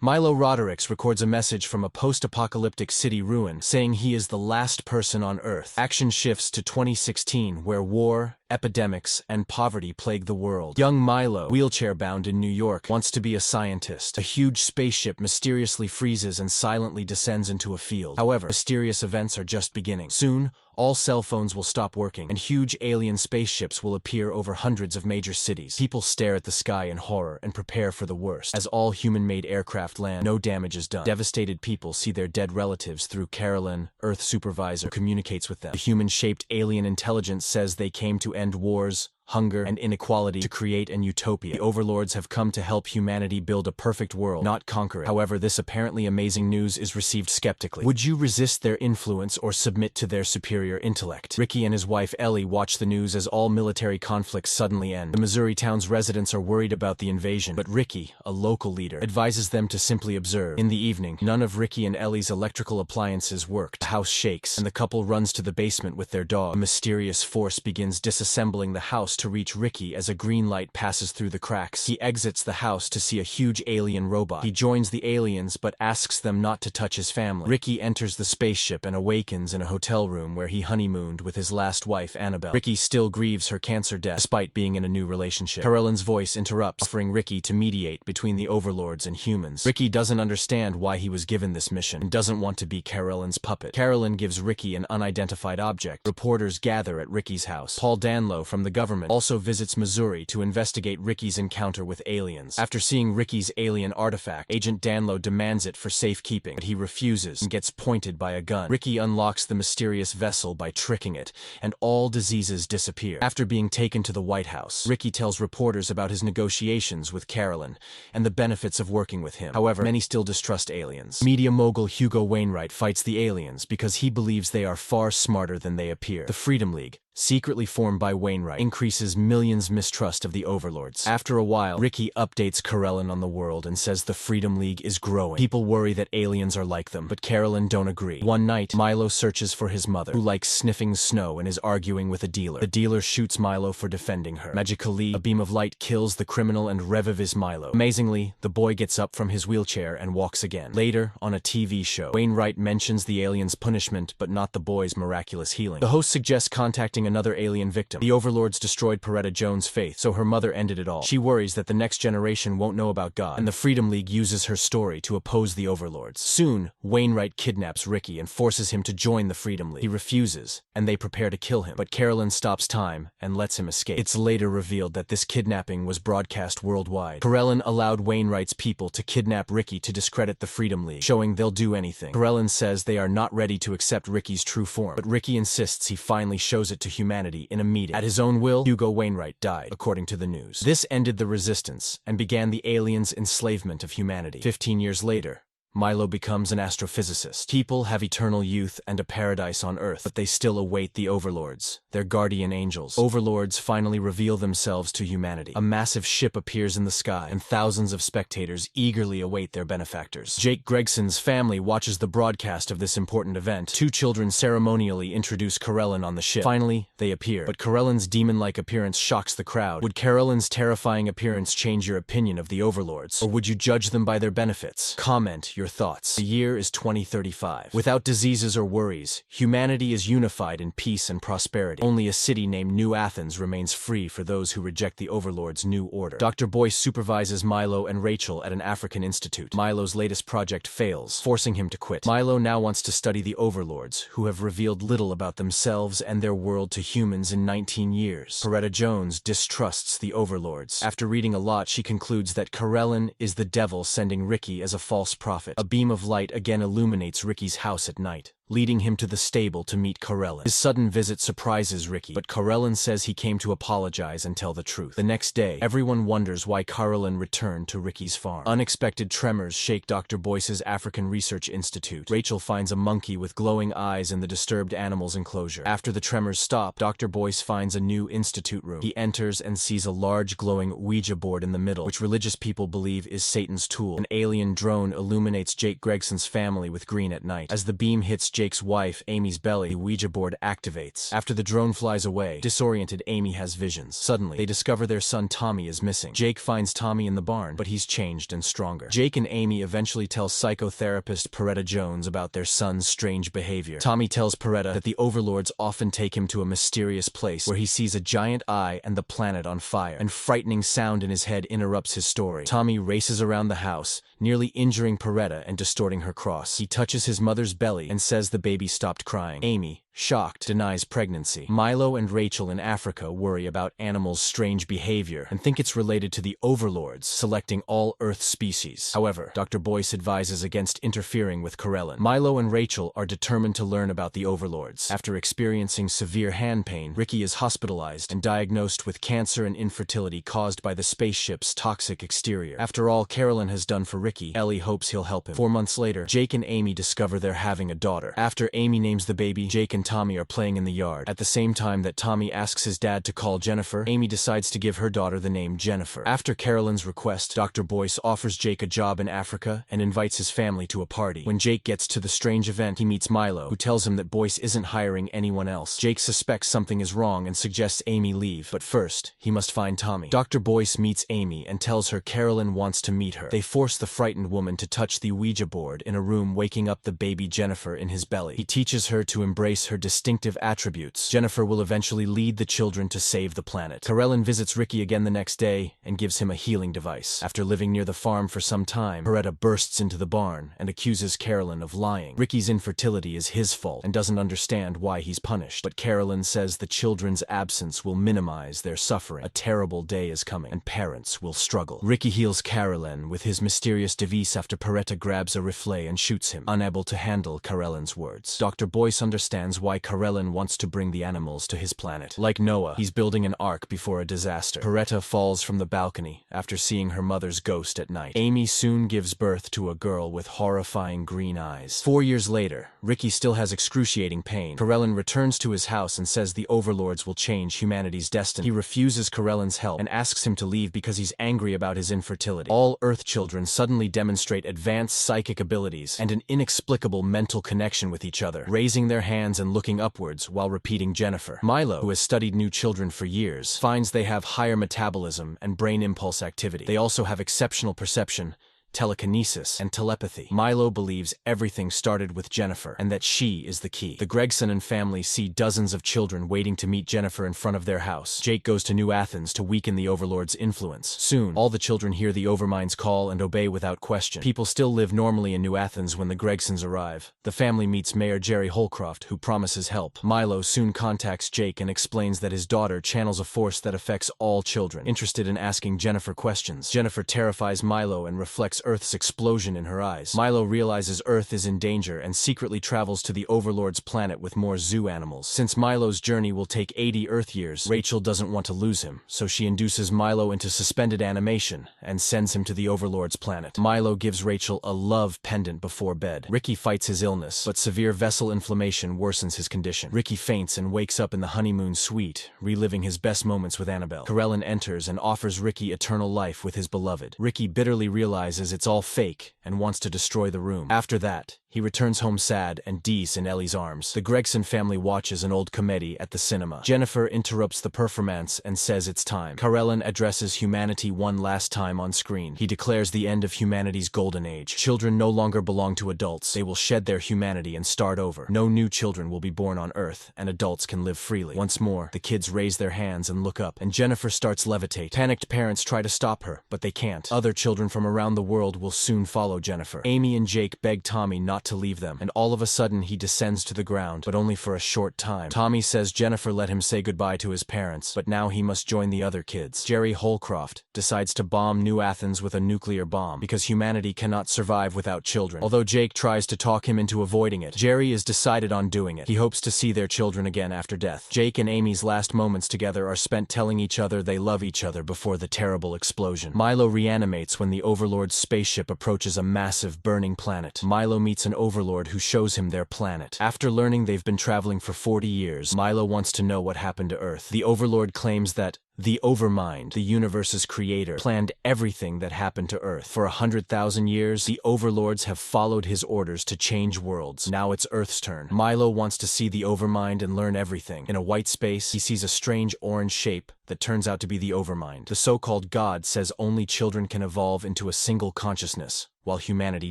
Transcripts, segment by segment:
Milo Roderick's records a message from a post-apocalyptic city ruin, saying he is the last person on Earth. Action shifts to 2016, where war, epidemics, and poverty plague the world. Young Milo, wheelchair-bound in New York, wants to be a scientist. A huge spaceship mysteriously freezes and silently descends into a field. However, mysterious events are just beginning. Soon, all cell phones will stop working, and huge alien spaceships will appear over hundreds of major cities. People stare at the sky in horror and prepare for the worst. As all human-made aircraft land, no damage is done. Devastated people see their dead relatives through Carolyn, Earth supervisor, who communicates with them. The human-shaped alien intelligence says they came to end wars, hunger, and inequality to create an utopia. The overlords have come to help humanity build a perfect world, not conquer it. However, this apparently amazing news is received skeptically. Would you resist their influence or submit to their superior intellect? Ricky and his wife Ellie watch the news as all military conflicts suddenly end. The Missouri town's residents are worried about the invasion, but Ricky, a local leader, advises them to simply observe. In the evening, none of Ricky and Ellie's electrical appliances work. The house shakes, and the couple runs to the basement with their dog. A mysterious force begins disassembling the house to reach Ricky as a green light passes through the cracks. He exits the house to see a huge alien robot. He joins the aliens but asks them not to touch his family. Ricky enters the spaceship and awakens in a hotel room where he honeymooned with his last wife, Annabelle. Ricky still grieves her cancer death despite being in a new relationship. Carolyn's voice interrupts, offering Ricky to mediate between the overlords and humans. Ricky doesn't understand why he was given this mission and doesn't want to be Carolyn's puppet. Carolyn gives Ricky an unidentified object. Reporters gather at Ricky's house. Paul Danlow from the government also visits Missouri to investigate Ricky's encounter with aliens. After seeing Ricky's alien artifact, Agent Danlow demands it for safekeeping, but he refuses and gets pointed by a gun. Ricky unlocks the mysterious vessel by tricking it, and all diseases disappear. After being taken to the White House, Ricky tells reporters about his negotiations with Carolyn and the benefits of working with him. However, many still distrust aliens. Media mogul Hugo Wainwright fights the aliens because he believes they are far smarter than they appear. The Freedom League, secretly formed by Wainwright, increases millions' mistrust of the overlords. After a while, Ricky updates Carolyn on the world and says the Freedom League is growing. People worry that aliens are like them, but Carolyn don't agree. One night, Milo searches for his mother, who likes sniffing snow and is arguing with a dealer. The dealer shoots Milo for defending her. Magically, a beam of light kills the criminal and revives Milo. Amazingly, the boy gets up from his wheelchair and walks again. Later, on a TV show, Wainwright mentions the alien's punishment but not the boy's miraculous healing. The host suggests contacting another alien victim. The overlords destroyed Peretta Jones' faith, so her mother ended it all. She worries that the next generation won't know about God, and the Freedom League uses her story to oppose the overlords. Soon, Wainwright kidnaps Ricky and forces him to join the Freedom League. He refuses, and they prepare to kill him, but Carolyn stops time and lets him escape. It's later revealed that this kidnapping was broadcast worldwide. Carolyn allowed Wainwright's people to kidnap Ricky to discredit the Freedom League, showing they'll do anything. Carolyn says they are not ready to accept Ricky's true form, but Ricky insists he finally shows it to humanity in a meeting. At his own will, Hugo Wainwright died, according to the news. This ended the resistance and began the aliens' enslavement of humanity. 15 years later, Milo becomes an astrophysicist. People have eternal youth and a paradise on Earth, but they still await the overlords, their guardian angels. Overlords finally reveal themselves to humanity. A massive ship appears in the sky, and thousands of spectators eagerly await their benefactors. Jake Gregson's family watches the broadcast of this important event. Two children ceremonially introduce Carolyn on the ship. Finally, they appear, but Carolyn's demon-like appearance shocks the crowd. Would Carolyn's terrifying appearance change your opinion of the overlords, or would you judge them by their benefits? Comment your thoughts. The year is 2035. Without diseases or worries, humanity is unified in peace and prosperity. Only a city named New Athens remains free for those who reject the overlord's new order. Dr. Boyce supervises Milo and Rachel at an African institute. Milo's latest project fails, forcing him to quit. Milo now wants to study the overlords, who have revealed little about themselves and their world to humans in 19 years. Peretta Jones distrusts the overlords. After reading a lot, she concludes that Carolyn is the devil sending Ricky as a false prophet. A beam of light again illuminates Ricky's house at night, leading him to the stable to meet Carolyn. His sudden visit surprises Ricky, but Carolyn says he came to apologize and tell the truth. The next day, everyone wonders why Carolyn returned to Ricky's farm. Unexpected tremors shake Dr. Boyce's African Research Institute. Rachel finds a monkey with glowing eyes in the disturbed animal's enclosure. After the tremors stop, Dr. Boyce finds a new institute room. He enters and sees a large glowing Ouija board in the middle, which religious people believe is Satan's tool. An alien drone illuminates Jake Gregson's family with green at night. As the beam hits Jake's wife, Amy's belly, the Ouija board activates. After the drone flies away, disoriented Amy has visions. Suddenly, they discover their son Tommy is missing. Jake finds Tommy in the barn, but he's changed and stronger. Jake and Amy eventually tell psychotherapist Peretta Jones about their son's strange behavior. Tommy tells Peretta that the overlords often take him to a mysterious place where he sees a giant eye and the planet on fire. An frightening sound in his head interrupts his story. Tommy races around the house, nearly injuring Peretta and distorting her cross. He touches his mother's belly and says the baby stopped crying. Amy, shocked, denies pregnancy. Milo and Rachel in Africa worry about animals' strange behavior and think it's related to the overlords selecting all Earth species. However, Dr. Boyce advises against interfering with Karelin. Milo and Rachel are determined to learn about the overlords. After experiencing severe hand pain, Ricky is hospitalized and diagnosed with cancer and infertility caused by the spaceship's toxic exterior. After all Karelin has done for Ricky, Ellie hopes he'll help him. 4 months later, Jake and Amy discover they're having a daughter. After Amy names the baby, Jake and Tommy are playing in the yard. At the same time that Tommy asks his dad to call Jennifer, Amy decides to give her daughter the name Jennifer. After Carolin's request, Dr. Boyce offers Jake a job in Africa and invites his family to a party. When Jake gets to the strange event, he meets Milo, who tells him that Boyce isn't hiring anyone else. Jake suspects something is wrong and suggests Amy leave, but first, he must find Tommy. Dr. Boyce meets Amy and tells her Carolyn wants to meet her. They force the frightened woman to touch the Ouija board in a room, waking up the baby Jennifer in his belly. He teaches her to embrace her distinctive attributes. Jennifer will eventually lead the children to save the planet. Karelin visits Ricky again the next day and gives him a healing device. After living near the farm for some time, Peretta bursts into the barn and accuses Karelin of lying. Ricky's infertility is his fault and doesn't understand why he's punished, but Karelin says the children's absence will minimize their suffering. A terrible day is coming, and parents will struggle. Ricky heals Karelin with his mysterious device after Peretta grabs a rifle and shoots him, unable to handle Karelin's words. Dr. Boyce understands why Karelin wants to bring the animals to his planet. Like Noah, he's building an ark before a disaster. Peretta falls from the balcony after seeing her mother's ghost at night. Amy soon gives birth to a girl with horrifying green eyes. 4 years later, Ricky still has excruciating pain. Karelin returns to his house and says the overlords will change humanity's destiny. He refuses Karelin's help and asks him to leave because he's angry about his infertility. All Earth children suddenly demonstrate advanced psychic abilities and an inexplicable mental connection with each other, raising their hands and looking upwards while repeating Jennifer. Milo, who has studied new children for years, finds they have higher metabolism and brain impulse activity. They also have exceptional perception, telekinesis, and telepathy. Milo believes everything started with Jennifer, and that she is the key. The Gregson family see dozens of children waiting to meet Jennifer in front of their house. Jake goes to New Athens to weaken the Overlord's influence. Soon, all the children hear the Overmind's call and obey without question. People still live normally in New Athens when the Gregsons arrive. The family meets Mayor Jerry Holcroft, who promises help. Milo soon contacts Jake and explains that his daughter channels a force that affects all children. Interested in asking Jennifer questions, Jennifer terrifies Milo and reflects Earth's explosion in her eyes. Milo realizes Earth is in danger and secretly travels to the Overlord's planet with more zoo animals. Since Milo's journey will take 80 Earth years, Rachel doesn't want to lose him, so she induces Milo into suspended animation and sends him to the Overlord's planet. Milo gives Rachel a love pendant before bed. Ricky fights his illness, but severe vessel inflammation worsens his condition. Ricky faints and wakes up in the honeymoon suite, reliving his best moments with Annabelle. Karelin enters and offers Ricky eternal life with his beloved. Ricky bitterly realizes it's all fake and wants to destroy the room. After that, he returns home sad and Dees in Ellie's arms. The Gregson family watches an old comedy at the cinema. Jennifer interrupts the performance and says it's time. Karelin addresses humanity one last time on screen. He declares the end of humanity's golden age. Children no longer belong to adults. They will shed their humanity and start over. No new children will be born on Earth, and adults can live freely. Once more, the kids raise their hands and look up, and Jennifer starts levitate. Panicked parents try to stop her, but they can't. Other children from around the world will soon follow Jennifer. Amy and Jake beg Tommy not to leave them, and all of a sudden he descends to the ground, but only for a short time. Tommy says Jennifer let him say goodbye to his parents, but now he must join the other kids. Jerry Holcroft decides to bomb New Athens with a nuclear bomb, because humanity cannot survive without children. Although Jake tries to talk him into avoiding it, Jerry is decided on doing it. He hopes to see their children again after death. Jake and Amy's last moments together are spent telling each other they love each other before the terrible explosion. Milo reanimates when the Overlord's spaceship approaches a massive burning planet. Milo meets an an overlord who shows him their planet. After learning they've been traveling for 40 years, Milo wants to know what happened to Earth. The overlord claims that the Overmind, the universe's creator, planned everything that happened to Earth. For 100,000 years, the overlords have followed his orders to change worlds. Now it's Earth's turn. Milo wants to see the Overmind and learn everything. In a white space, he sees a strange orange shape that turns out to be the Overmind. The so-called god says only children can evolve into a single consciousness, while humanity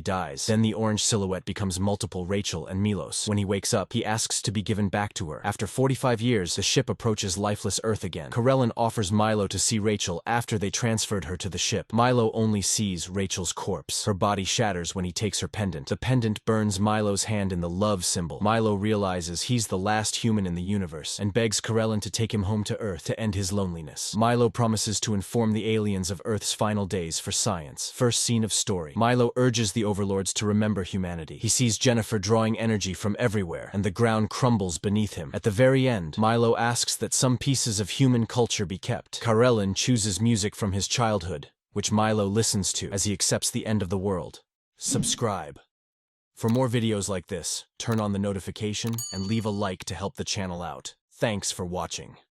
dies. Then the orange silhouette becomes multiple Rachel and Milos. When he wakes up, he asks to be given back to her. After 45 years, the ship approaches lifeless Earth again. Karelin offers Milo to see Rachel after they transferred her to the ship. Milo only sees Rachel's corpse. Her body shatters when he takes her pendant. The pendant burns Milo's hand in the love symbol. Milo realizes he's the last human in the universe and begs Karelin to take him home to Earth to end his loneliness. Milo promises to inform the aliens of Earth's final days for science. First scene of story. Milo urges the overlords to remember humanity. He sees Jennifer drawing energy from everywhere, and the ground crumbles beneath him. At the very end, Milo asks that some pieces of human culture be kept. Karelin chooses music from his childhood, which Milo listens to as he accepts the end of the world. Subscribe. For more videos like this, turn on the notification and leave a like to help the channel out. Thanks for watching.